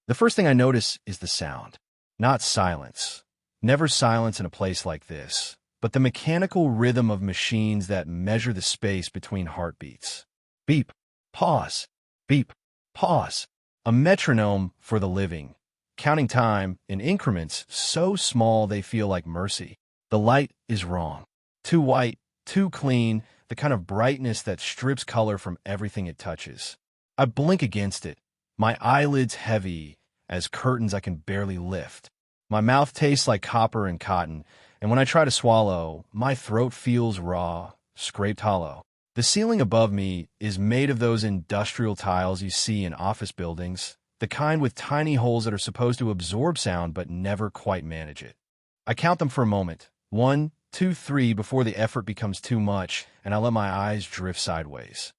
The first thing I notice is the sound. Not silence. Never silence in a place like this, but the mechanical rhythm of machines that measure the space between heartbeats. Beep, pause, beep, pause. A metronome for the living, counting time in increments so small they feel like mercy. The light is wrong. Too white, too clean, the kind of brightness that strips color from everything it touches. I blink against it, my eyelids heavy as curtains I can barely lift. My mouth tastes like copper and cotton, and when I try to swallow, my throat feels raw, scraped hollow. The ceiling above me is made of those industrial tiles you see in office buildings, the kind with tiny holes that are supposed to absorb sound but never quite manage it. I count them for a moment. 1, 2, 3 before the effort becomes too much, and I let my eyes drift sideways.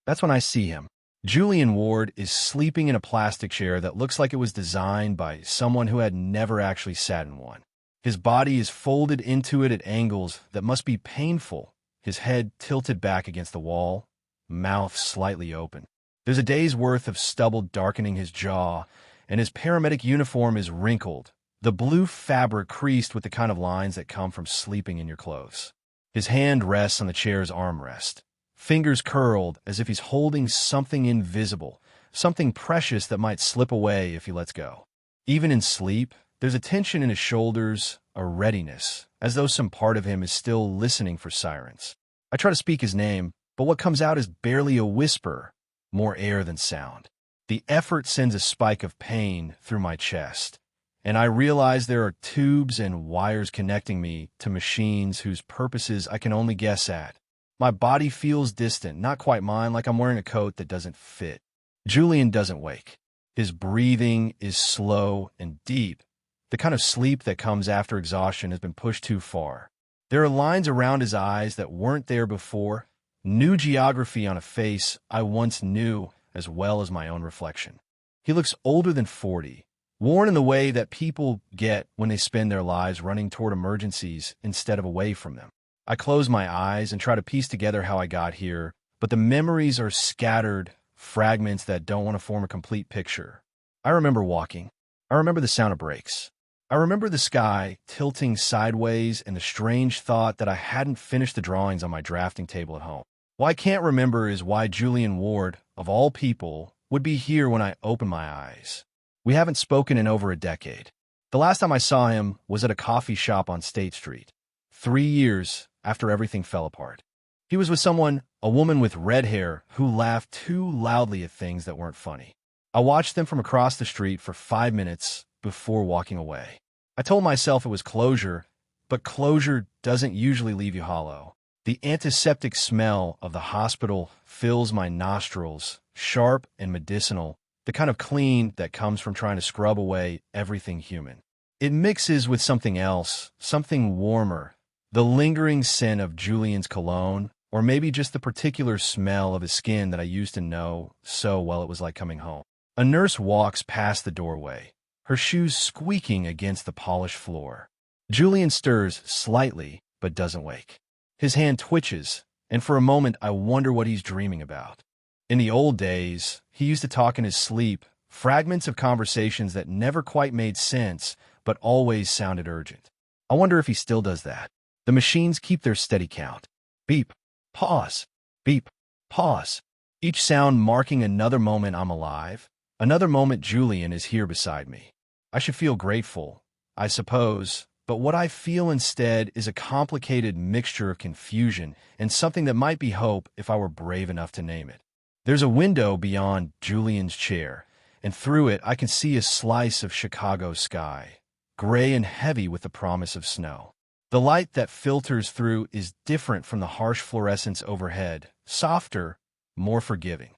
That's when I see him. Julian Ward is sleeping in a plastic chair that looks like it was designed by someone who had never actually sat in one. His body is folded into it at angles that must be painful, his head tilted back against the wall, mouth slightly open. There's a day's worth of stubble darkening his jaw, and his paramedic uniform is wrinkled, the blue fabric creased with the kind of lines that come from sleeping in your clothes. His hand rests on the chair's armrest, fingers curled as if he's holding something invisible, something precious that might slip away if he lets go. Even in sleep, there's a tension in his shoulders, a readiness, as though some part of him is still listening for sirens. I try to speak his name, but what comes out is barely a whisper, more air than sound. The effort sends a spike of pain through my chest, and I realize there are tubes and wires connecting me to machines whose purposes I can only guess at. My body feels distant, not quite mine, like I'm wearing a coat that doesn't fit. Julian doesn't wake. His breathing is slow and deep. The kind of sleep that comes after exhaustion has been pushed too far. There are lines around his eyes that weren't there before, new geography on a face I once knew as well as my own reflection. He looks older than 40, worn in the way that people get when they spend their lives running toward emergencies instead of away from them. I close my eyes and try to piece together how I got here, but the memories are scattered, fragments that don't want to form a complete picture. I remember walking. I remember the sound of brakes. I remember the sky tilting sideways and the strange thought that I hadn't finished the drawings on my drafting table at home. What I can't remember is why Julian Ward, of all people, would be here when I open my eyes. We haven't spoken in over a decade. The last time I saw him was at a coffee shop on State Street, 3 years after everything fell apart. He was with someone, a woman with red hair, who laughed too loudly at things that weren't funny. I watched them from across the street for 5 minutes before walking away. I told myself it was closure, but closure doesn't usually leave you hollow. The antiseptic smell of the hospital fills my nostrils, sharp and medicinal, the kind of clean that comes from trying to scrub away everything human. It mixes with something else, something warmer, the lingering scent of Julian's cologne, or maybe just the particular smell of his skin that I used to know so well it was like coming home. A nurse walks past the doorway, her shoes squeaking against the polished floor. Julian stirs slightly, but doesn't wake. His hand twitches, and for a moment I wonder what he's dreaming about. In the old days, he used to talk in his sleep, fragments of conversations that never quite made sense, but always sounded urgent. I wonder if he still does that. The machines keep their steady count. Beep, pause, beep, pause. Each sound marking another moment I'm alive, another moment Julian is here beside me. I should feel grateful, I suppose, but what I feel instead is a complicated mixture of confusion and something that might be hope if I were brave enough to name it. There's a window beyond Julian's chair, and through it I can see a slice of Chicago sky, gray and heavy with the promise of snow. The light that filters through is different from the harsh fluorescence overhead, softer, more forgiving.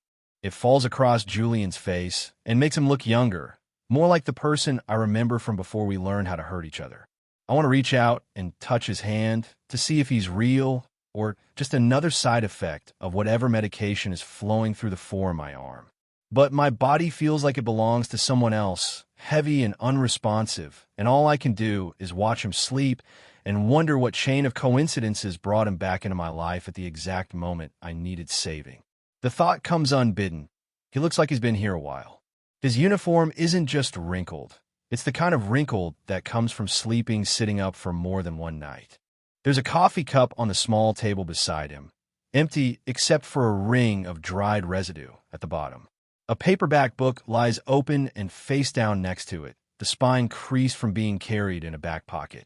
It falls across Julian's face and makes him look younger, more like the person I remember from before we learned how to hurt each other. I want to reach out and touch his hand to see if he's real or just another side effect of whatever medication is flowing through the fore of my arm. But my body feels like it belongs to someone else, heavy and unresponsive, and all I can do is watch him sleep and wonder what chain of coincidences brought him back into my life at the exact moment I needed saving. The thought comes unbidden. He looks like he's been here a while. His uniform isn't just wrinkled. It's the kind of wrinkle that comes from sleeping sitting up for more than one night. There's a coffee cup on the small table beside him, empty except for a ring of dried residue at the bottom. A paperback book lies open and face down next to it, the spine creased from being carried in a back pocket.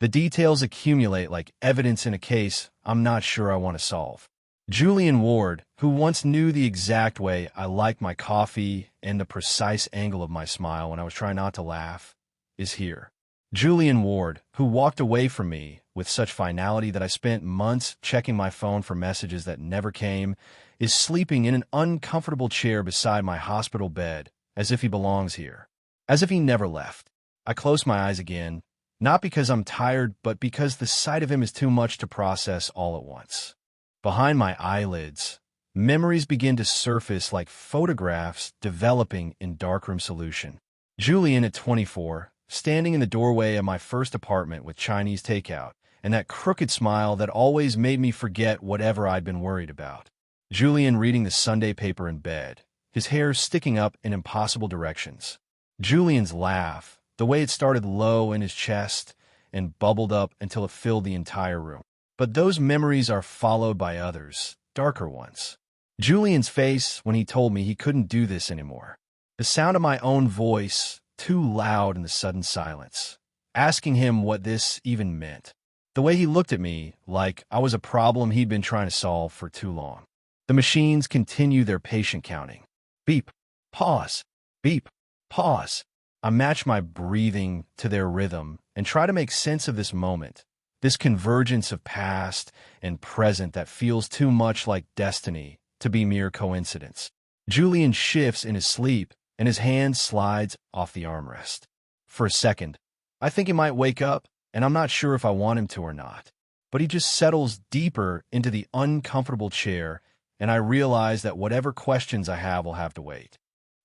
The details accumulate like evidence in a case I'm not sure I want to solve. Julian Ward, who once knew the exact way I liked my coffee and the precise angle of my smile when I was trying not to laugh, is here. Julian Ward, who walked away from me with such finality that I spent months checking my phone for messages that never came, is sleeping in an uncomfortable chair beside my hospital bed, as if he belongs here, as if he never left. I close my eyes again, not because I'm tired, but because the sight of him is too much to process all at once. Behind my eyelids, memories begin to surface like photographs developing in darkroom solution. Julian at 24, standing in the doorway of my first apartment with Chinese takeout, and that crooked smile that always made me forget whatever I'd been worried about. Julian reading the Sunday paper in bed, his hair sticking up in impossible directions. Julian's laugh, the way it started low in his chest and bubbled up until it filled the entire room. But those memories are followed by others, darker ones. Julian's face when he told me he couldn't do this anymore. The sound of my own voice, too loud in the sudden silence, asking him what this even meant. The way he looked at me, like I was a problem he'd been trying to solve for too long. The machines continue their patient counting. Beep, pause, beep, pause. I match my breathing to their rhythm and try to make sense of this moment, this convergence of past and present that feels too much like destiny to be mere coincidence. Julian shifts in his sleep, and his hand slides off the armrest. For a second, I think he might wake up, and I'm not sure if I want him to or not. But he just settles deeper into the uncomfortable chair, and I realize that whatever questions I have will have to wait.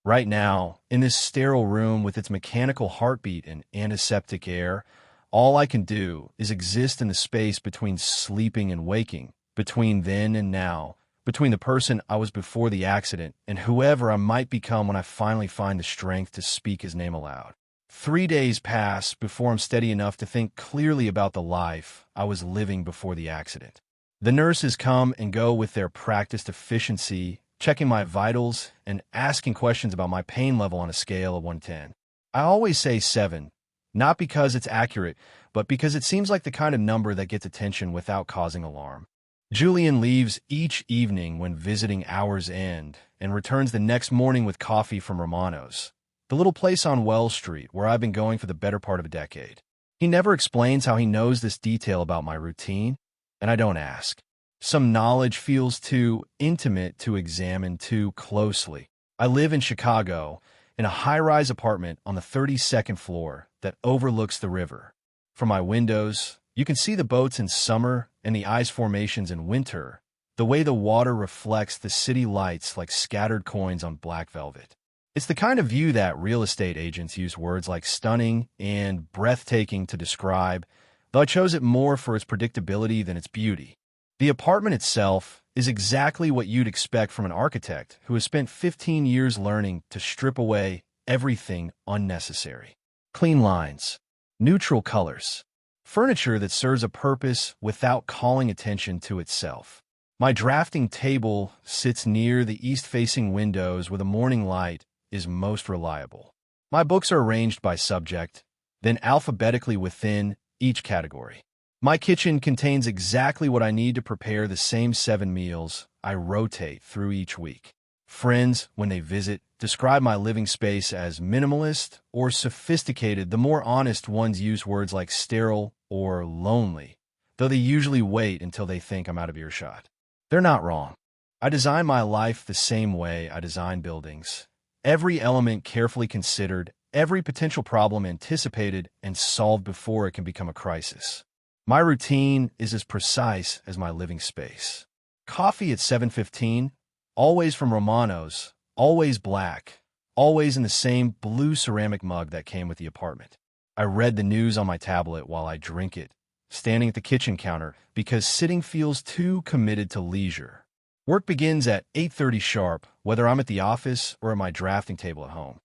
Right now, in this sterile room with its mechanical heartbeat and antiseptic air, all I can do is exist in the space between sleeping and waking, between then and now, between the person I was before the accident and whoever I might become when I finally find the strength to speak his name aloud. 3 days pass before I'm steady enough to think clearly about the life I was living before the accident. The nurses come and go with their practiced efficiency, checking my vitals and asking questions about my pain level on a scale of 1 to 10. I always say 7. Not because it's accurate, but because it seems like the kind of number that gets attention without causing alarm. Julian leaves each evening when visiting hours end and returns the next morning with coffee from Romano's, the little place on Wells Street where I've been going for the better part of a decade. He never explains how he knows this detail about my routine, and I don't ask. Some knowledge feels too intimate to examine too closely. I live in Chicago, in a high-rise apartment on the 32nd floor that overlooks the river. From my windows, you can see the boats in summer and the ice formations in winter, the way the water reflects the city lights like scattered coins on black velvet. It's the kind of view that real estate agents use words like stunning and breathtaking to describe, though I chose it more for its predictability than its beauty. The apartment itself is exactly what you'd expect from an architect who has spent 15 years learning to strip away everything unnecessary. Clean lines, neutral colors, furniture that serves a purpose without calling attention to itself. My drafting table sits near the east-facing windows where the morning light is most reliable. My books are arranged by subject, then alphabetically within each category. My kitchen contains exactly what I need to prepare the same 7 meals I rotate through each week. Friends, when they visit, describe my living space as minimalist or sophisticated. The more honest ones use words like sterile or lonely, though they usually wait until they think I'm out of earshot. They're not wrong. I design my life the same way I design buildings. Every element carefully considered, every potential problem anticipated and solved before it can become a crisis. My routine is as precise as my living space. Coffee at 7:15, always from Romano's, always black, always in the same blue ceramic mug that came with the apartment. I read the news on my tablet while I drink it, standing at the kitchen counter because sitting feels too committed to leisure. Work begins at 8:30 sharp, whether I'm at the office or at my drafting table at home.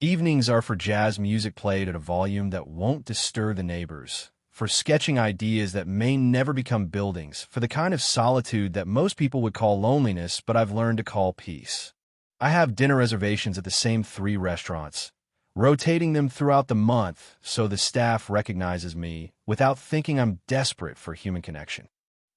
Evenings are for jazz music played at a volume that won't disturb the neighbors, for sketching ideas that may never become buildings, for the kind of solitude that most people would call loneliness, but I've learned to call peace. I have dinner reservations at the same 3 restaurants, rotating them throughout the month so the staff recognizes me without thinking I'm desperate for human connection.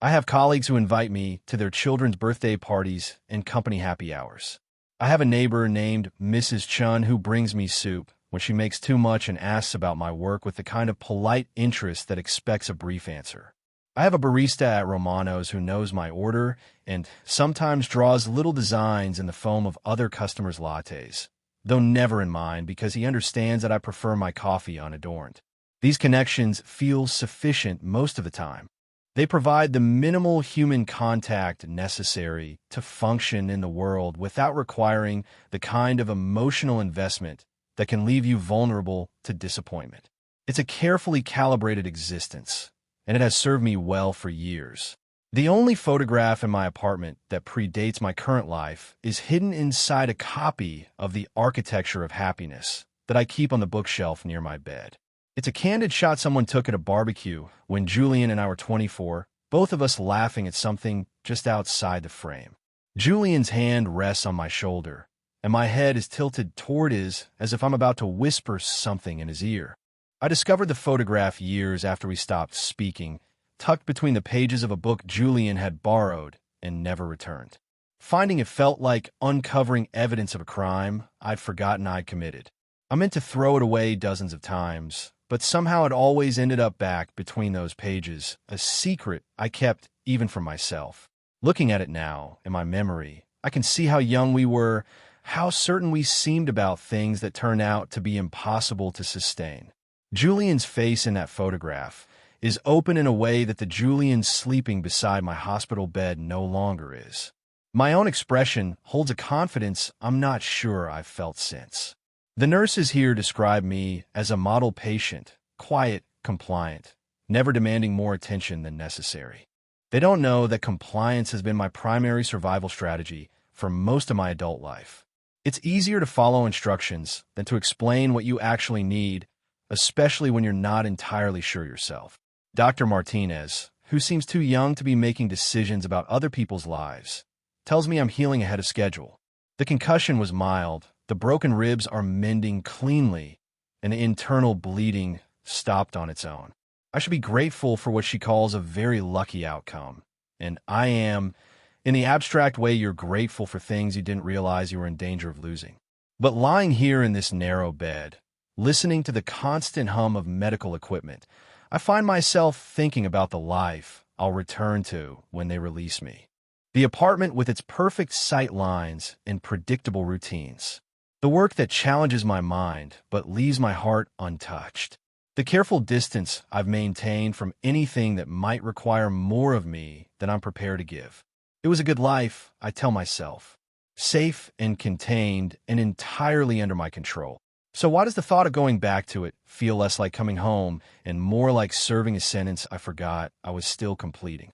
I have colleagues who invite me to their children's birthday parties and company happy hours. I have a neighbor named Mrs. Chun who brings me soup when she makes too much and asks about my work with the kind of polite interest that expects a brief answer. I have a barista at Romano's who knows my order and sometimes draws little designs in the foam of other customers' lattes, though never in mine because he understands that I prefer my coffee unadorned. These connections feel sufficient most of the time. They provide the minimal human contact necessary to function in the world without requiring the kind of emotional investment that can leave you vulnerable to disappointment. It's a carefully calibrated existence, and it has served me well for years. The only photograph in my apartment that predates my current life is hidden inside a copy of The Architecture of Happiness that I keep on the bookshelf near my bed. It's a candid shot someone took at a barbecue when Julian and I were 24, both of us laughing at something just outside the frame. Julian's hand rests on my shoulder, and my head is tilted toward his as if I'm about to whisper something in his ear. I discovered the photograph years after we stopped speaking, tucked between the pages of a book Julian had borrowed and never returned. Finding it felt like uncovering evidence of a crime I'd forgotten I'd committed. I meant to throw it away dozens of times, but somehow it always ended up back between those pages, a secret I kept even from myself. Looking at it now, in my memory, I can see how young we were, how certain we seemed about things that turned out to be impossible to sustain. Julian's face in that photograph is open in a way that the Julian sleeping beside my hospital bed no longer is. My own expression holds a confidence I'm not sure I've felt since. The nurses here describe me as a model patient, quiet, compliant, never demanding more attention than necessary. They don't know that compliance has been my primary survival strategy for most of my adult life. It's easier to follow instructions than to explain what you actually need, especially when you're not entirely sure yourself. Dr. Martinez, who seems too young to be making decisions about other people's lives, tells me I'm healing ahead of schedule. The concussion was mild, the broken ribs are mending cleanly, and the internal bleeding stopped on its own. I should be grateful for what she calls a very lucky outcome, and I am, in the abstract way you're grateful for things you didn't realize you were in danger of losing. But lying here in this narrow bed, listening to the constant hum of medical equipment, I find myself thinking about the life I'll return to when they release me. The apartment with its perfect sight lines and predictable routines. The work that challenges my mind but leaves my heart untouched. The careful distance I've maintained from anything that might require more of me than I'm prepared to give. It was a good life, I tell myself. Safe and contained and entirely under my control. So why does the thought of going back to it feel less like coming home and more like serving a sentence I forgot I was still completing?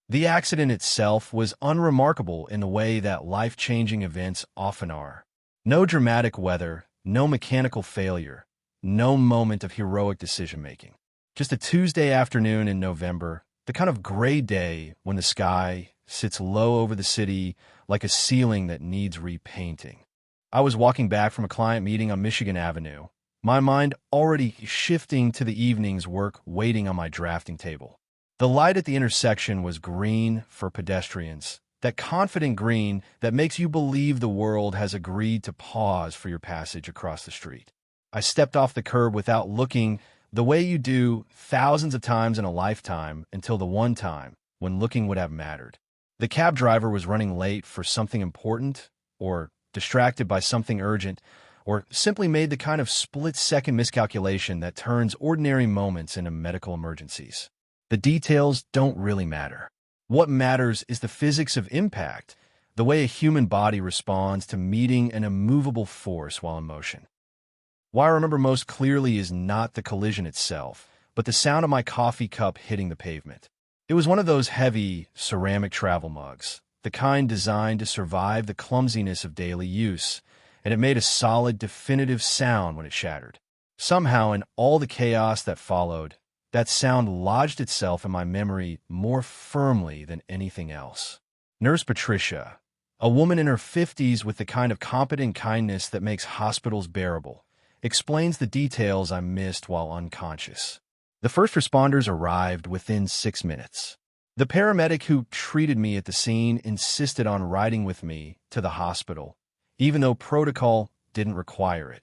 The accident itself was unremarkable in the way that life-changing events often are. No dramatic weather, no mechanical failure, no moment of heroic decision-making. Just a Tuesday afternoon in November, the kind of gray day when the sky sits low over the city like a ceiling that needs repainting. I was walking back from a client meeting on Michigan Avenue, my mind already shifting to the evening's work waiting on my drafting table. The light at the intersection was green for pedestrians, that confident green that makes you believe the world has agreed to pause for your passage across the street. I stepped off the curb without looking, the way you do thousands of times in a lifetime until the one time when looking would have mattered. The cab driver was running late for something important, or distracted by something urgent, or simply made the kind of split-second miscalculation that turns ordinary moments into medical emergencies. The details don't really matter. What matters is the physics of impact, the way a human body responds to meeting an immovable force while in motion. What I remember most clearly is not the collision itself, but the sound of my coffee cup hitting the pavement. It was one of those heavy, ceramic travel mugs, the kind designed to survive the clumsiness of daily use, and it made a solid, definitive sound when it shattered. Somehow, in all the chaos that followed, that sound lodged itself in my memory more firmly than anything else. Nurse Patricia, a woman in her 50s with the kind of competent kindness that makes hospitals bearable, explains the details I missed while unconscious. The first responders arrived within 6 minutes. The paramedic who treated me at the scene insisted on riding with me to the hospital, even though protocol didn't require it.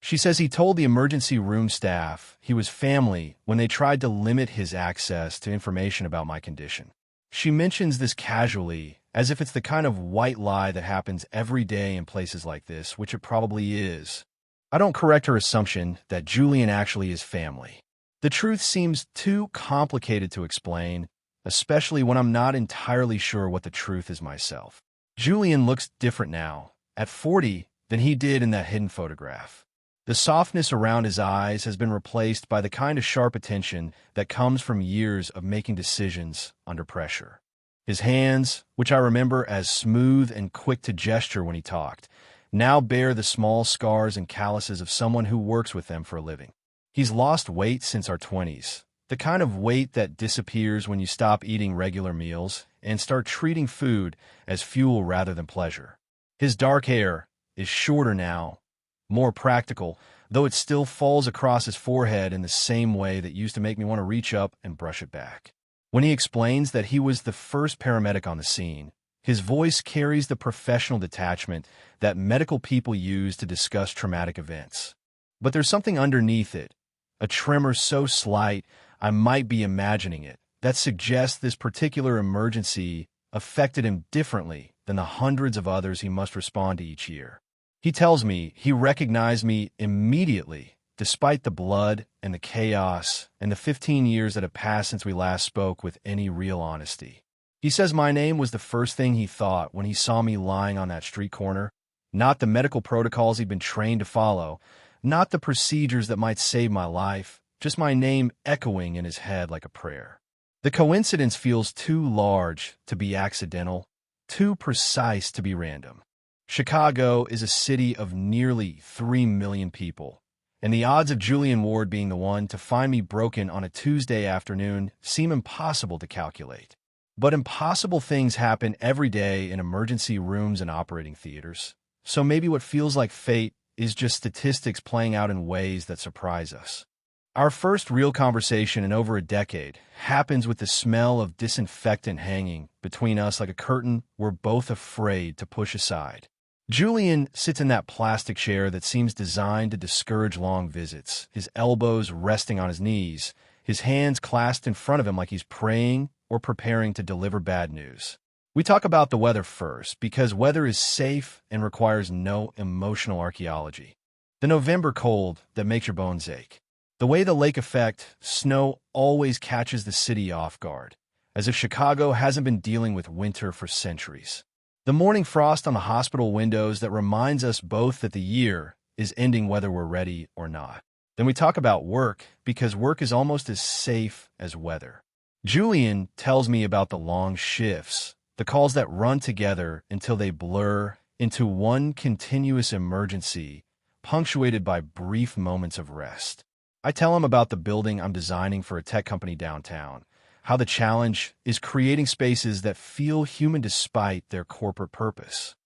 She says he told the emergency room staff he was family when they tried to limit his access to information about my condition. She mentions this casually, as if it's the kind of white lie that happens every day in places like this, which it probably is. I don't correct her assumption that Julian actually is family. The truth seems too complicated to explain, especially when I'm not entirely sure what the truth is myself. Julian looks different now, at 40, than he did in that hidden photograph. The softness around his eyes has been replaced by the kind of sharp attention that comes from years of making decisions under pressure. His hands, which I remember as smooth and quick to gesture when he talked, now bear the small scars and calluses of someone who works with them for a living. He's lost weight since our 20s, the kind of weight that disappears when you stop eating regular meals and start treating food as fuel rather than pleasure. His dark hair is shorter now, more practical, though it still falls across his forehead in the same way that used to make me want to reach up and brush it back. When he explains that he was the first paramedic on the scene, his voice carries the professional detachment that medical people use to discuss traumatic events. But there's something underneath it, a tremor so slight I might be imagining it, that suggests this particular emergency affected him differently than the hundreds of others he must respond to each year. He tells me he recognized me immediately, despite the blood and the chaos and the 15 years that have passed since we last spoke with any real honesty. He says my name was the first thing he thought when he saw me lying on that street corner, not the medical protocols he'd been trained to follow, not the procedures that might save my life, just my name echoing in his head like a prayer. The coincidence feels too large to be accidental, too precise to be random. Chicago is a city of nearly 3 million people, and the odds of Julian Ward being the one to find me broken on a Tuesday afternoon seem impossible to calculate. But impossible things happen every day in emergency rooms and operating theaters, so maybe what feels like fate is just statistics playing out in ways that surprise us. Our first real conversation in over a decade happens with the smell of disinfectant hanging between us like a curtain we're both afraid to push aside. Julian sits in that plastic chair that seems designed to discourage long visits, his elbows resting on his knees, his hands clasped in front of him like he's praying or preparing to deliver bad news. We talk about the weather first, because weather is safe and requires no emotional archaeology. The November cold that makes your bones ache. The way the lake effect, snow always catches the city off guard, as if Chicago hasn't been dealing with winter for centuries. The morning frost on the hospital windows that reminds us both that the year is ending whether we're ready or not. Then we talk about work, because work is almost as safe as weather. Julian tells me about the long shifts, the calls that run together until they blur into one continuous emergency, punctuated by brief moments of rest. I tell him about the building I'm designing for a tech company downtown, how the challenge is creating spaces that feel human despite their corporate purpose.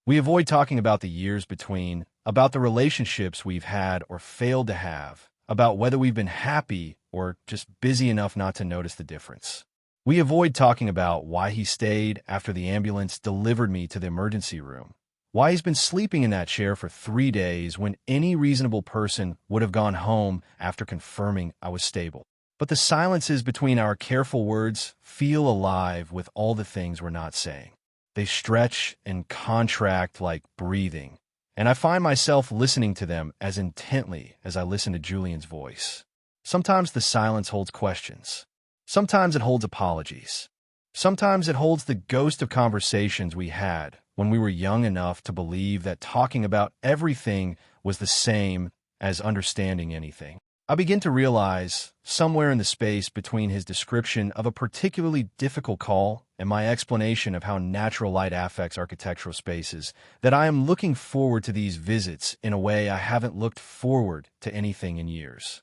We avoid talking about the years between, about the relationships we've had or failed to have, about whether we've been happy or just busy enough not to notice the difference. We avoid talking about why he stayed after the ambulance delivered me to the emergency room, why he's been sleeping in that chair for 3 days when any reasonable person would have gone home after confirming I was stable. But the silences between our careful words feel alive with all the things we're not saying. They stretch and contract like breathing, and I find myself listening to them as intently as I listen to Julian's voice. Sometimes the silence holds questions. Sometimes it holds apologies. Sometimes it holds the ghost of conversations we had when we were young enough to believe that talking about everything was the same as understanding anything. I begin to realize, somewhere in the space between his description of a particularly difficult call and my explanation of how natural light affects architectural spaces, that I am looking forward to these visits in a way I haven't looked forward to anything in years.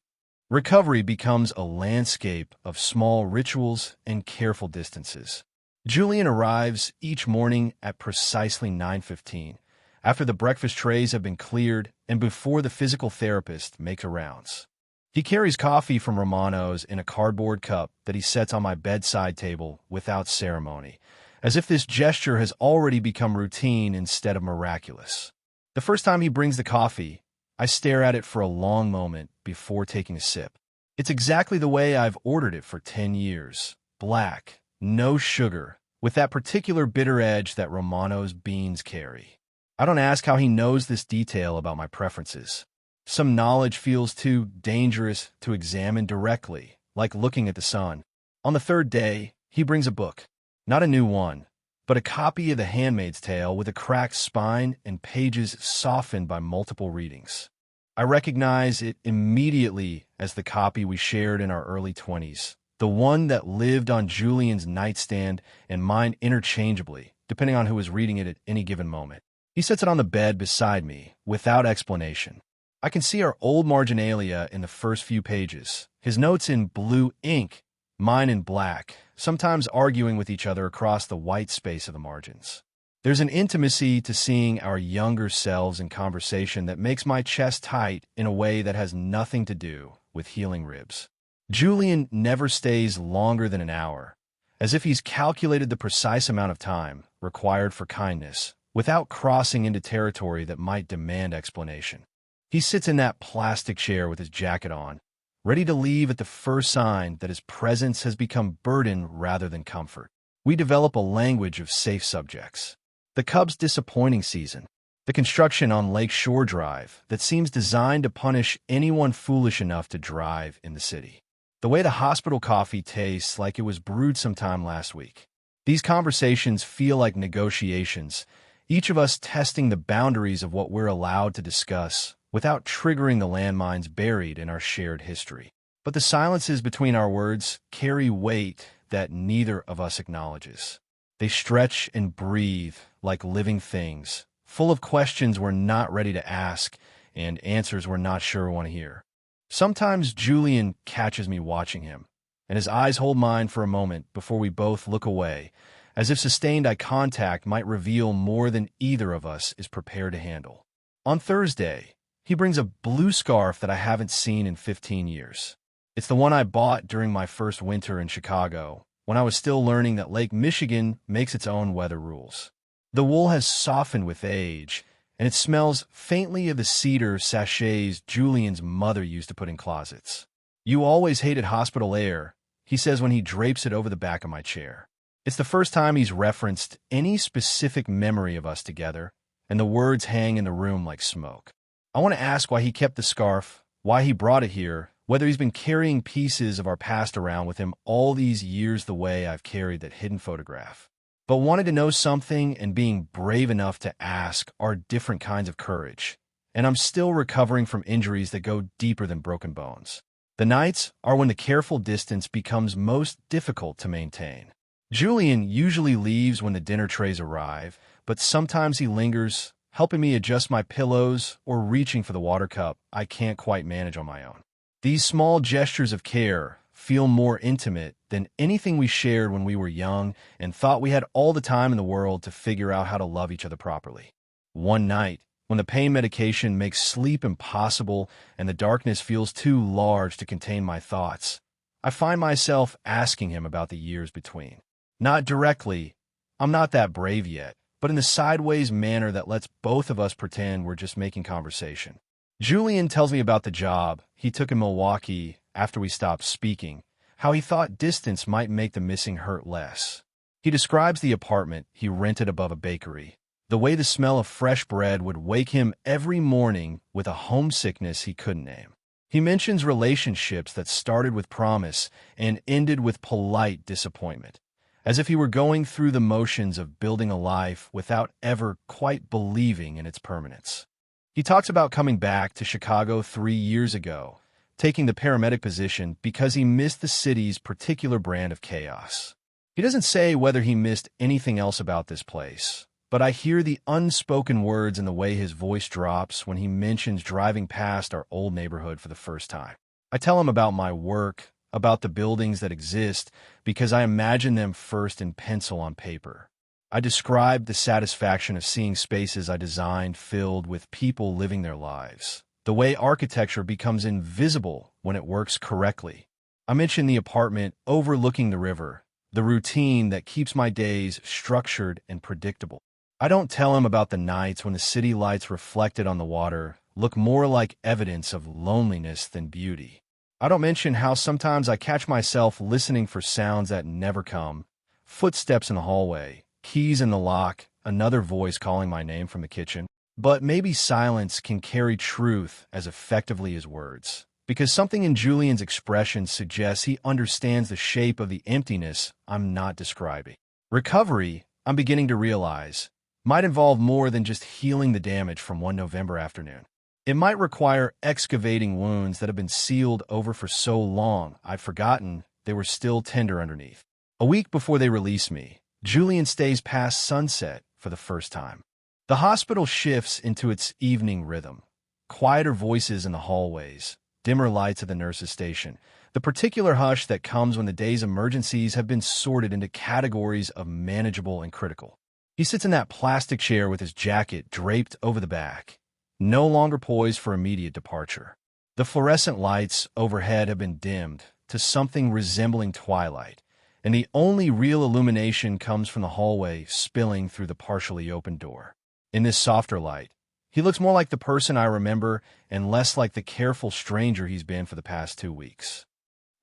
Recovery becomes a landscape of small rituals and careful distances. Julian arrives each morning at precisely 9:15, after the breakfast trays have been cleared and before the physical therapist makes her rounds. He carries coffee from Romano's in a cardboard cup that he sets on my bedside table without ceremony, as if this gesture has already become routine instead of miraculous. The first time he brings the coffee, I stare at it for a long moment before taking a sip. It's exactly the way I've ordered it for 10 years. Black, no sugar, with that particular bitter edge that Romano's beans carry. I don't ask how he knows this detail about my preferences. Some knowledge feels too dangerous to examine directly, like looking at the sun. On the third day, he brings a book. Not a new one, but a copy of The Handmaid's Tale with a cracked spine and pages softened by multiple readings. I recognize it immediately as the copy we shared in our early 20s, the one that lived on Julian's nightstand and mine interchangeably, depending on who was reading it at any given moment. He sets it on the bed beside me, without explanation. I can see our old marginalia in the first few pages, his notes in blue ink, mine in black, sometimes arguing with each other across the white space of the margins. There's an intimacy to seeing our younger selves in conversation that makes my chest tight in a way that has nothing to do with healing ribs. Julian never stays longer than an hour, as if he's calculated the precise amount of time required for kindness, without crossing into territory that might demand explanation. He sits in that plastic chair with his jacket on, ready to leave at the first sign that his presence has become burden rather than comfort. We develop a language of safe subjects. The Cubs' disappointing season, the construction on Lake Shore Drive that seems designed to punish anyone foolish enough to drive in the city. The way the hospital coffee tastes like it was brewed sometime last week. These conversations feel like negotiations, each of us testing the boundaries of what we're allowed to discuss, without triggering the landmines buried in our shared history. But the silences between our words carry weight that neither of us acknowledges. They stretch and breathe like living things, full of questions we're not ready to ask and answers we're not sure we want to hear. Sometimes Julian catches me watching him, and his eyes hold mine for a moment before we both look away, as if sustained eye contact might reveal more than either of us is prepared to handle. On Thursday, he brings a blue scarf that I haven't seen in 15 years. It's the one I bought during my first winter in Chicago, when I was still learning that Lake Michigan makes its own weather rules. The wool has softened with age, and it smells faintly of the cedar sachets Julian's mother used to put in closets. "You always hated hospital air," he says when he drapes it over the back of my chair. It's the first time he's referenced any specific memory of us together, and the words hang in the room like smoke. I want to ask why he kept the scarf, why he brought it here, whether he's been carrying pieces of our past around with him all these years the way I've carried that hidden photograph. But wanting to know something and being brave enough to ask are different kinds of courage, and I'm still recovering from injuries that go deeper than broken bones. The nights are when the careful distance becomes most difficult to maintain. Julian usually leaves when the dinner trays arrive, but sometimes he lingers, helping me adjust my pillows or reaching for the water cup I can't quite manage on my own. These small gestures of care feel more intimate than anything we shared when we were young and thought we had all the time in the world to figure out how to love each other properly. One night, when the pain medication makes sleep impossible and the darkness feels too large to contain my thoughts, I find myself asking him about the years between. Not directly, I'm not that brave yet, but in the sideways manner that lets both of us pretend we're just making conversation. Julian tells me about the job he took in Milwaukee after we stopped speaking, how he thought distance might make the missing hurt less. He describes the apartment he rented above a bakery, the way the smell of fresh bread would wake him every morning with a homesickness he couldn't name. He mentions relationships that started with promise and ended with polite disappointment, as if he were going through the motions of building a life without ever quite believing in its permanence. He talks about coming back to Chicago 3 years ago, taking the paramedic position because he missed the city's particular brand of chaos. He doesn't say whether he missed anything else about this place, but I hear the unspoken words in the way his voice drops when he mentions driving past our old neighborhood for the first time. I tell him about my work, about the buildings that exist, because I imagine them first in pencil on paper. I describe the satisfaction of seeing spaces I designed filled with people living their lives, the way architecture becomes invisible when it works correctly. I mention the apartment overlooking the river, the routine that keeps my days structured and predictable. I don't tell him about the nights when the city lights reflected on the water look more like evidence of loneliness than beauty. I don't mention how sometimes I catch myself listening for sounds that never come, footsteps in the hallway, keys in the lock, another voice calling my name from the kitchen. But maybe silence can carry truth as effectively as words, because something in Julian's expression suggests he understands the shape of the emptiness I'm not describing. Recovery, I'm beginning to realize, might involve more than just healing the damage from one November afternoon. It might require excavating wounds that have been sealed over for so long I'd forgotten they were still tender underneath. A week before they release me, Julian stays past sunset for the first time. The hospital shifts into its evening rhythm. Quieter voices in the hallways, dimmer lights at the nurse's station, the particular hush that comes when the day's emergencies have been sorted into categories of manageable and critical. He sits in that plastic chair with his jacket draped over the back, no longer poised for immediate departure. The fluorescent lights overhead have been dimmed to something resembling twilight, and the only real illumination comes from the hallway spilling through the partially open door. In this softer light, he looks more like the person I remember and less like the careful stranger he's been for the past 2 weeks.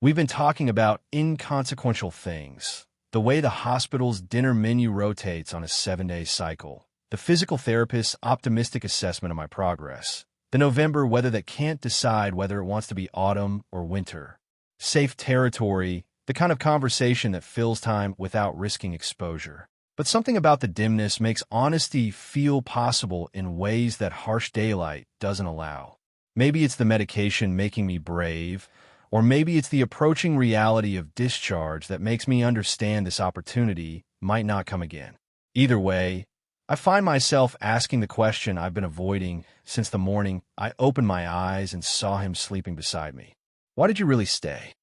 We've been talking about inconsequential things, the way the hospital's dinner menu rotates on a 7-day cycle, the physical therapist's optimistic assessment of my progress, the November weather that can't decide whether it wants to be autumn or winter, safe territory, the kind of conversation that fills time without risking exposure. But something about the dimness makes honesty feel possible in ways that harsh daylight doesn't allow. Maybe it's the medication making me brave, or maybe it's the approaching reality of discharge that makes me understand this opportunity might not come again. Either way, I find myself asking the question I've been avoiding since the morning I opened my eyes and saw him sleeping beside me. Why did you really stay?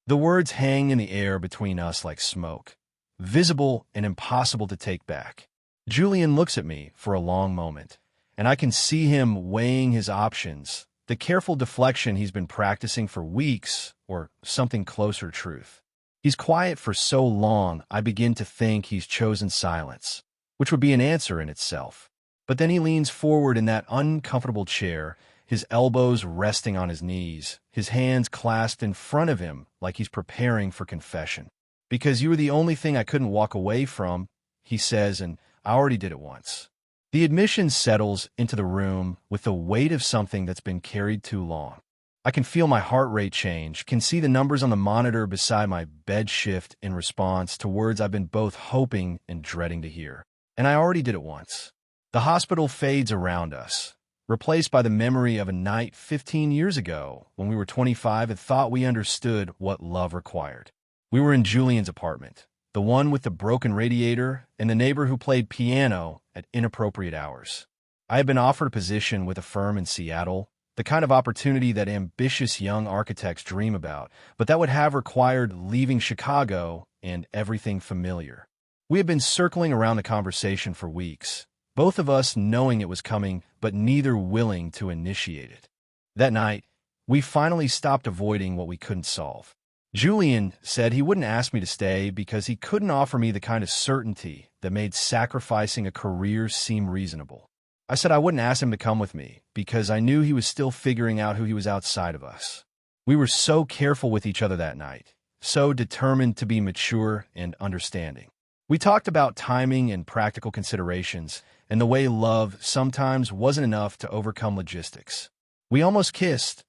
The words hang in the air between us like smoke, visible and impossible to take back. Julian looks at me for a long moment, and I can see him weighing his options, the careful deflection he's been practicing for weeks, or something closer to truth. He's quiet for so long, I begin to think he's chosen silence, which would be an answer in itself. But then he leans forward in that uncomfortable chair, his elbows resting on his knees, his hands clasped in front of him like he's preparing for confession. Because you were the only thing I couldn't walk away from, he says, and I already did it once. The admission settles into the room with the weight of something that's been carried too long. I can feel my heart rate change, can see the numbers on the monitor beside my bed shift in response to words I've been both hoping and dreading to hear. And I already did it once. The hospital fades around us, replaced by the memory of a night 15 years ago when we were 25 and thought we understood what love required. We were in Julian's apartment, the one with the broken radiator and the neighbor who played piano at inappropriate hours. I had been offered a position with a firm in Seattle, the kind of opportunity that ambitious young architects dream about, but that would have required leaving Chicago and everything familiar. We had been circling around the conversation for weeks, both of us knowing it was coming, but neither willing to initiate it. That night, we finally stopped avoiding what we couldn't solve. Julian said he wouldn't ask me to stay because he couldn't offer me the kind of certainty that made sacrificing a career seem reasonable. I said I wouldn't ask him to come with me because I knew he was still figuring out who he was outside of us. We were so careful with each other that night, so determined to be mature and understanding. We talked about timing and practical considerations and the way love sometimes wasn't enough to overcome logistics. We almost kissed.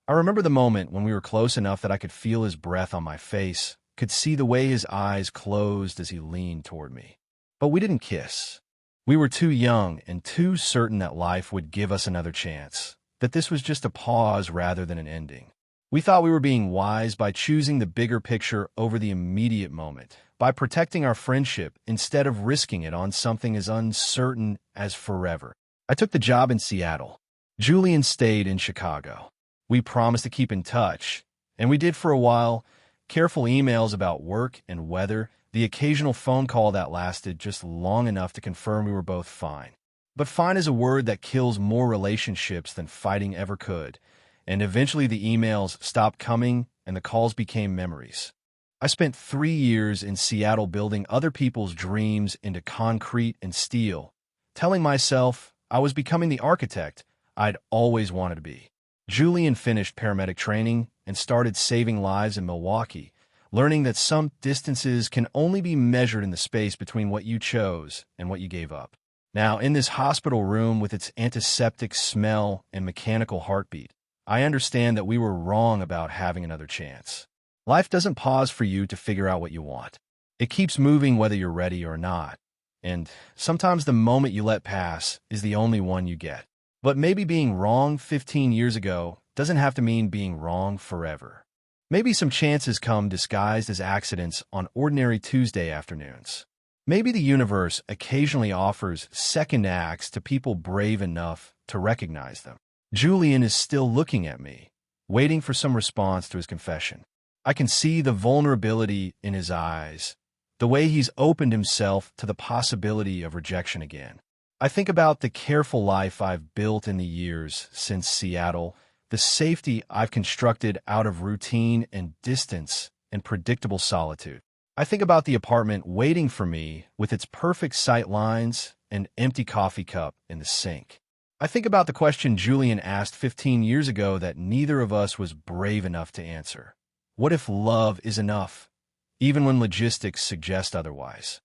I remember the moment when we were close enough that I could feel his breath on my face, could see the way his eyes closed as he leaned toward me. But we didn't kiss. We were too young and too certain that life would give us another chance, that this was just a pause rather than an ending. We thought we were being wise by choosing the bigger picture over the immediate moment, by protecting our friendship instead of risking it on something as uncertain as forever. I took the job in Seattle. Julian stayed in Chicago. We promised to keep in touch, and we did for a while. Careful emails about work and weather, the occasional phone call that lasted just long enough to confirm we were both fine. But fine is a word that kills more relationships than fighting ever could, and eventually the emails stopped coming and the calls became memories. I spent 3 years in Seattle building other people's dreams into concrete and steel, telling myself I was becoming the architect I'd always wanted to be. Julian finished paramedic training and started saving lives in Milwaukee, learning that some distances can only be measured in the space between what you chose and what you gave up. Now, in this hospital room with its antiseptic smell and mechanical heartbeat, I understand that we were wrong about having another chance. Life doesn't pause for you to figure out what you want. It keeps moving whether you're ready or not. And sometimes the moment you let pass is the only one you get. But maybe being wrong 15 years ago doesn't have to mean being wrong forever. Maybe some chances come disguised as accidents on ordinary Tuesday afternoons. Maybe the universe occasionally offers second acts to people brave enough to recognize them. Julian is still looking at me, waiting for some response to his confession. I can see the vulnerability in his eyes, the way he's opened himself to the possibility of rejection again. I think about the careful life I've built in the years since Seattle, the safety I've constructed out of routine and distance and predictable solitude. I think about the apartment waiting for me with its perfect sight lines and empty coffee cup in the sink. I think about the question Julian asked 15 years ago that neither of us was brave enough to answer. What if love is enough, even when logistics suggest otherwise?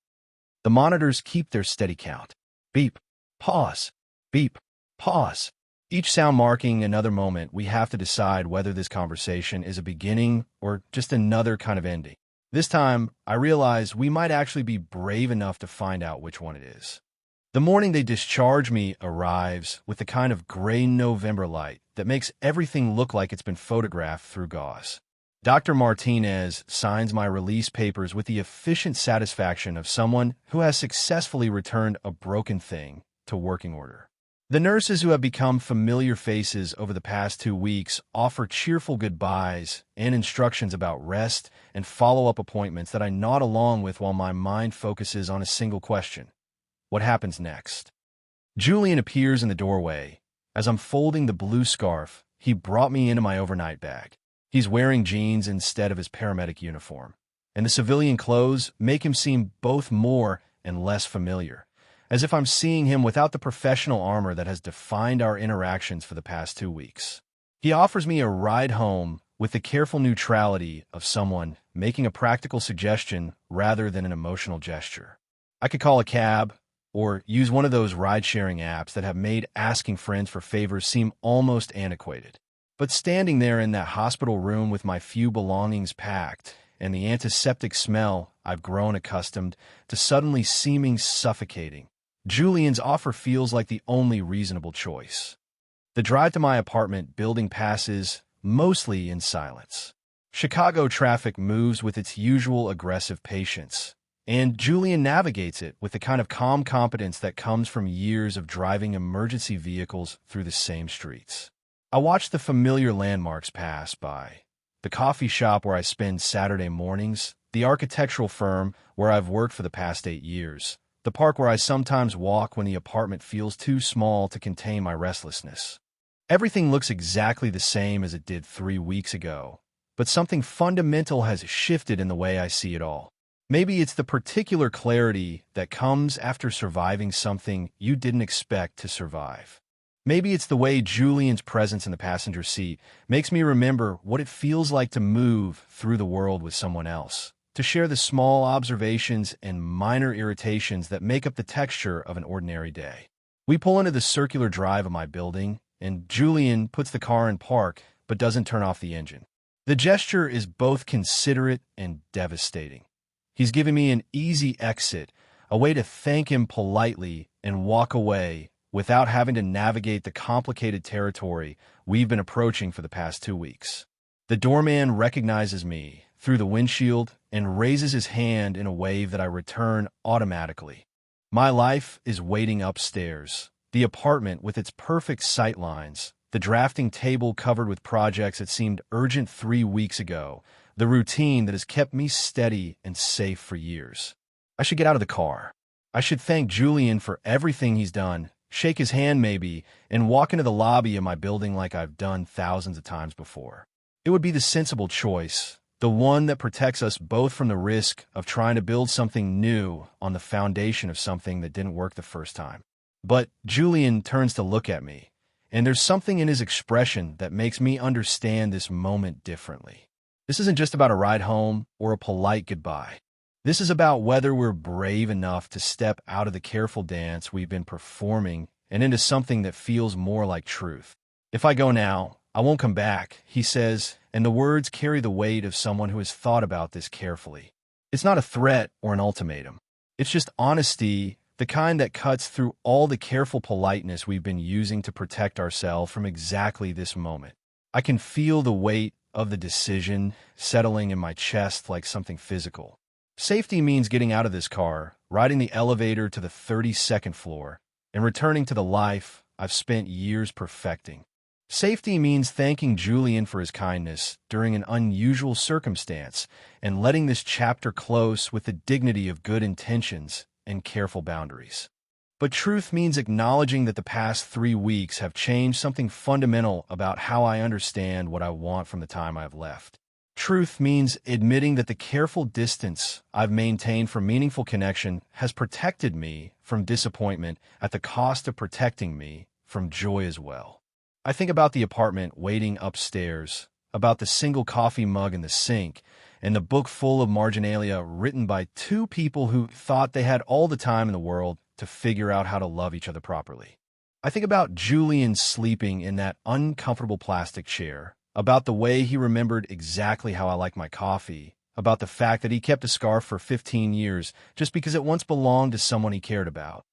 The monitors keep their steady count. Beep, pause, beep, pause. Each sound marking another moment, we have to decide whether this conversation is a beginning or just another kind of ending. This time, I realize we might actually be brave enough to find out which one it is. The morning they discharge me arrives with the kind of gray November light that makes everything look like it's been photographed through gauze. Dr. Martinez signs my release papers with the efficient satisfaction of someone who has successfully returned a broken thing to working order. The nurses who have become familiar faces over the past 2 weeks offer cheerful goodbyes and instructions about rest and follow-up appointments that I nod along with while my mind focuses on a single question. What happens next? Julian appears in the doorway. As I'm folding the blue scarf he brought me into my overnight bag. He's wearing jeans instead of his paramedic uniform, and the civilian clothes make him seem both more and less familiar, as if I'm seeing him without the professional armor that has defined our interactions for the past 2 weeks. He offers me a ride home with the careful neutrality of someone making a practical suggestion rather than an emotional gesture. I could call a cab or use one of those ride-sharing apps that have made asking friends for favors seem almost antiquated. But standing there in that hospital room with my few belongings packed and the antiseptic smell I've grown accustomed to suddenly seeming suffocating, Julian's offer feels like the only reasonable choice. The drive to my apartment building passes mostly in silence. Chicago traffic moves with its usual aggressive patience, and Julian navigates it with the kind of calm competence that comes from years of driving emergency vehicles through the same streets. I watch the familiar landmarks pass by. The coffee shop where I spend Saturday mornings, the architectural firm where I've worked for the past 8 years, the park where I sometimes walk when the apartment feels too small to contain my restlessness. Everything looks exactly the same as it did 3 weeks ago, but something fundamental has shifted in the way I see it all. Maybe it's the particular clarity that comes after surviving something you didn't expect to survive. Maybe it's the way Julian's presence in the passenger seat makes me remember what it feels like to move through the world with someone else, to share the small observations and minor irritations that make up the texture of an ordinary day. We pull into the circular drive of my building, and Julian puts the car in park but doesn't turn off the engine. The gesture is both considerate and devastating. He's giving me an easy exit, a way to thank him politely and walk away without having to navigate the complicated territory we've been approaching for the past 2 weeks. The doorman recognizes me through the windshield and raises his hand in a wave that I return automatically. My life is waiting upstairs. The apartment with its perfect sight lines, the drafting table covered with projects that seemed urgent 3 weeks ago, the routine that has kept me steady and safe for years. I should get out of the car. I should thank Julian for everything he's done, shake his hand maybe, and walk into the lobby of my building like I've done thousands of times before. It would be the sensible choice, the one that protects us both from the risk of trying to build something new on the foundation of something that didn't work the first time. But Julian turns to look at me, and there's something in his expression that makes me understand this moment differently. This isn't just about a ride home or a polite goodbye. This is about whether we're brave enough to step out of the careful dance we've been performing and into something that feels more like truth. If I go now, I won't come back, he says, and the words carry the weight of someone who has thought about this carefully. It's not a threat or an ultimatum. It's just honesty, the kind that cuts through all the careful politeness we've been using to protect ourselves from exactly this moment. I can feel the weight of the decision settling in my chest like something physical. Safety means getting out of this car, riding the elevator to the 32nd floor, and returning to the life I've spent years perfecting. Safety means thanking Julian for his kindness during an unusual circumstance and letting this chapter close with the dignity of good intentions and careful boundaries. But truth means acknowledging that the past 3 weeks have changed something fundamental about how I understand what I want from the time I've left. Truth means admitting that the careful distance I've maintained for meaningful connection has protected me from disappointment at the cost of protecting me from joy as well. I think about the apartment waiting upstairs, about the single coffee mug in the sink, and the book full of marginalia written by 2 people who thought they had all the time in the world to figure out how to love each other properly. I think about Julian sleeping in that uncomfortable plastic chair, about the way he remembered exactly how I like my coffee, about the fact that he kept a scarf for 15 years just because it once belonged to someone he cared about.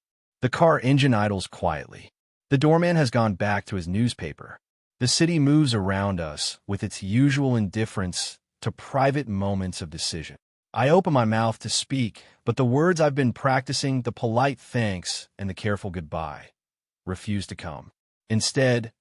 The car engine idles quietly. The doorman has gone back to his newspaper. The city moves around us with its usual indifference to private moments of decision. I open my mouth to speak, but the words I've been practicing, the polite thanks and the careful goodbye, refuse to come. Instead,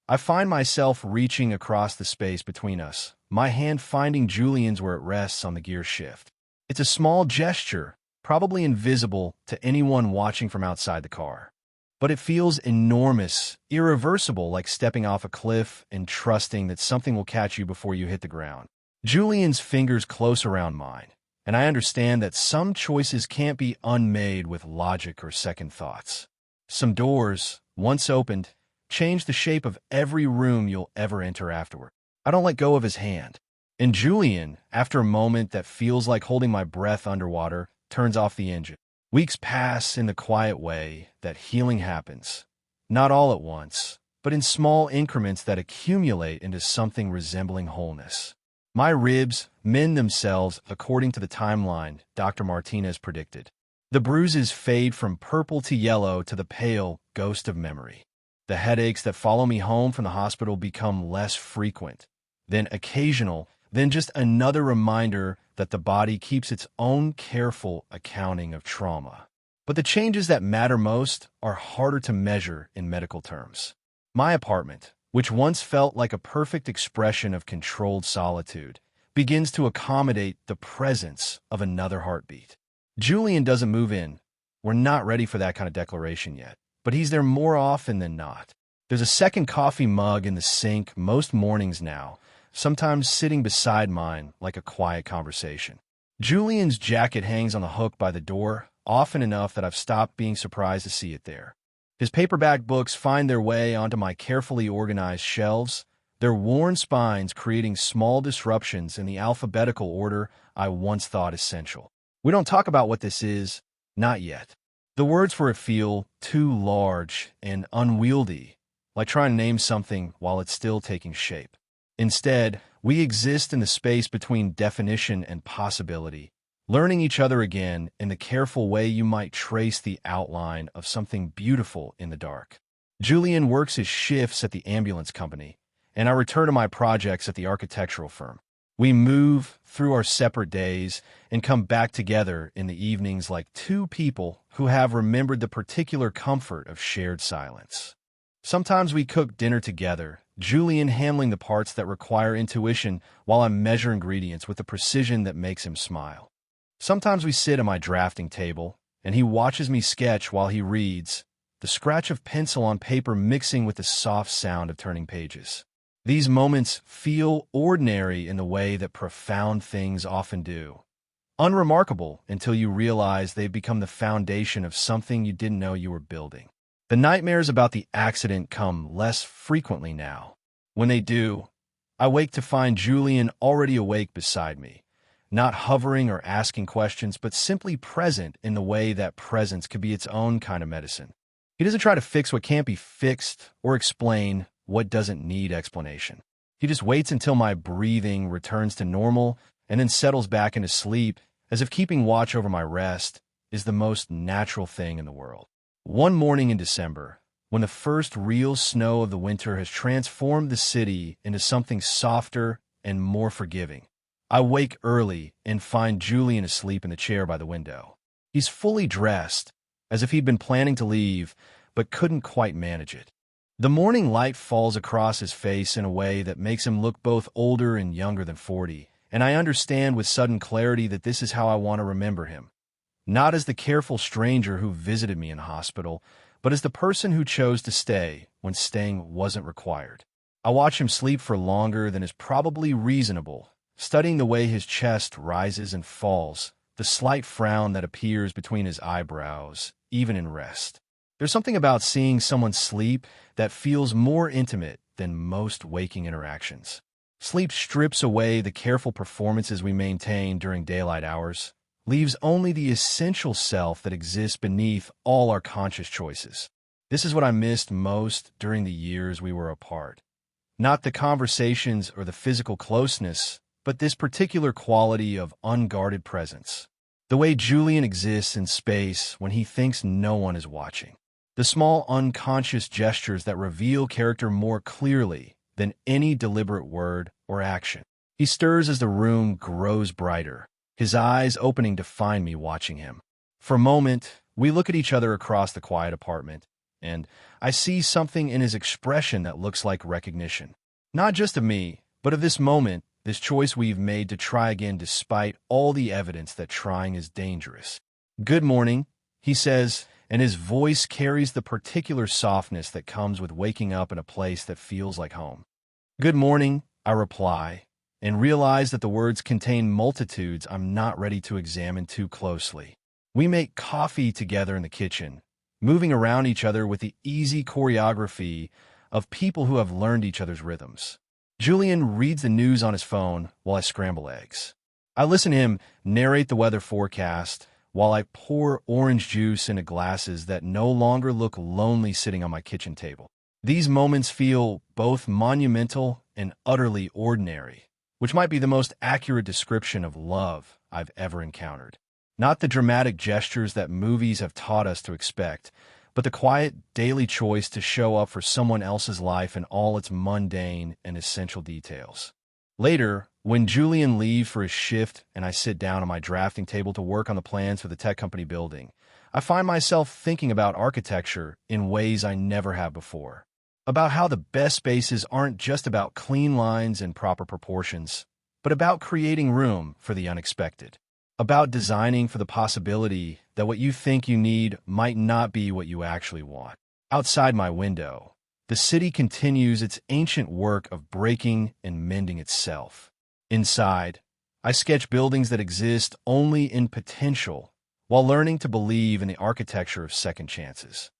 I find myself reaching across the space between us, my hand finding Julian's where it rests on the gear shift. It's a small gesture, probably invisible to anyone watching from outside the car. But it feels enormous, irreversible, like stepping off a cliff and trusting that something will catch you before you hit the ground. Julian's fingers close around mine, and I understand that some choices can't be unmade with logic or second thoughts. Some doors, once opened, change the shape of every room you'll ever enter afterward. I don't let go of his hand. And Julian, after a moment that feels like holding my breath underwater, turns off the engine. Weeks pass in the quiet way that healing happens. Not all at once, but in small increments that accumulate into something resembling wholeness. My ribs mend themselves according to the timeline Dr. Martinez predicted. The bruises fade from purple to yellow to the pale ghost of memory. The headaches that follow me home from the hospital become less frequent, then occasional, then just another reminder that the body keeps its own careful accounting of trauma. But the changes that matter most are harder to measure in medical terms. My apartment, which once felt like a perfect expression of controlled solitude, begins to accommodate the presence of another heartbeat. Julian doesn't move in. We're not ready for that kind of declaration yet, but he's there more often than not. There's a second coffee mug in the sink most mornings now, sometimes sitting beside mine like a quiet conversation. Julian's jacket hangs on the hook by the door, often enough that I've stopped being surprised to see it there. His paperback books find their way onto my carefully organized shelves, their worn spines creating small disruptions in the alphabetical order I once thought essential. We don't talk about what this is, not yet. The words for it feel too large and unwieldy, like trying to name something while it's still taking shape. Instead, we exist in the space between definition and possibility, learning each other again in the careful way you might trace the outline of something beautiful in the dark. Julian works his shifts at the ambulance company, and I return to my projects at the architectural firm. We move through our separate days and come back together in the evenings like two people who have remembered the particular comfort of shared silence. Sometimes we cook dinner together, Julian handling the parts that require intuition while I measure ingredients with a precision that makes him smile. Sometimes we sit at my drafting table, and he watches me sketch while he reads, the scratch of pencil on paper mixing with the soft sound of turning pages. These moments feel ordinary in the way that profound things often do. Unremarkable until you realize they've become the foundation of something you didn't know you were building. The nightmares about the accident come less frequently now. When they do, I wake to find Julian already awake beside me, not hovering or asking questions, but simply present in the way that presence could be its own kind of medicine. He doesn't try to fix what can't be fixed or explain what doesn't need explanation. He just waits until my breathing returns to normal and then settles back into sleep, as if keeping watch over my rest is the most natural thing in the world. One morning in December, when the first real snow of the winter has transformed the city into something softer and more forgiving, I wake early and find Julian asleep in the chair by the window. He's fully dressed, as if he'd been planning to leave, but couldn't quite manage it. The morning light falls across his face in a way that makes him look both older and younger than 40, and I understand with sudden clarity that this is how I want to remember him. Not as the careful stranger who visited me in hospital, but as the person who chose to stay when staying wasn't required. I watch him sleep for longer than is probably reasonable, studying the way his chest rises and falls, the slight frown that appears between his eyebrows, even in rest. There's something about seeing someone sleep that feels more intimate than most waking interactions. Sleep strips away the careful performances we maintain during daylight hours, leaves only the essential self that exists beneath all our conscious choices. This is what I missed most during the years we were apart. Not the conversations or the physical closeness, but this particular quality of unguarded presence. The way Julian exists in space when he thinks no one is watching. The small unconscious gestures that reveal character more clearly than any deliberate word or action. He stirs as the room grows brighter, his eyes opening to find me watching him. For a moment, we look at each other across the quiet apartment, and I see something in his expression that looks like recognition. Not just of me, but of this moment, this choice we've made to try again despite all the evidence that trying is dangerous. "Good morning," he says, and his voice carries the particular softness that comes with waking up in a place that feels like home. "Good morning," I reply, and realize that the words contain multitudes I'm not ready to examine too closely. We make coffee together in the kitchen, moving around each other with the easy choreography of people who have learned each other's rhythms. Julian reads the news on his phone while I scramble eggs. I listen to him narrate the weather forecast while I pour orange juice into glasses that no longer look lonely sitting on my kitchen table. These moments feel both monumental and utterly ordinary, which might be the most accurate description of love I've ever encountered. Not the dramatic gestures that movies have taught us to expect, but the quiet daily choice to show up for someone else's life in all its mundane and essential details. Later, when Julian leaves for his shift and I sit down at my drafting table to work on the plans for the tech company building, I find myself thinking about architecture in ways I never have before. About how the best spaces aren't just about clean lines and proper proportions, but about creating room for the unexpected. About designing for the possibility that what you think you need might not be what you actually want. Outside my window, the city continues its ancient work of breaking and mending itself. Inside, I sketch buildings that exist only in potential, while learning to believe in the architecture of second chances.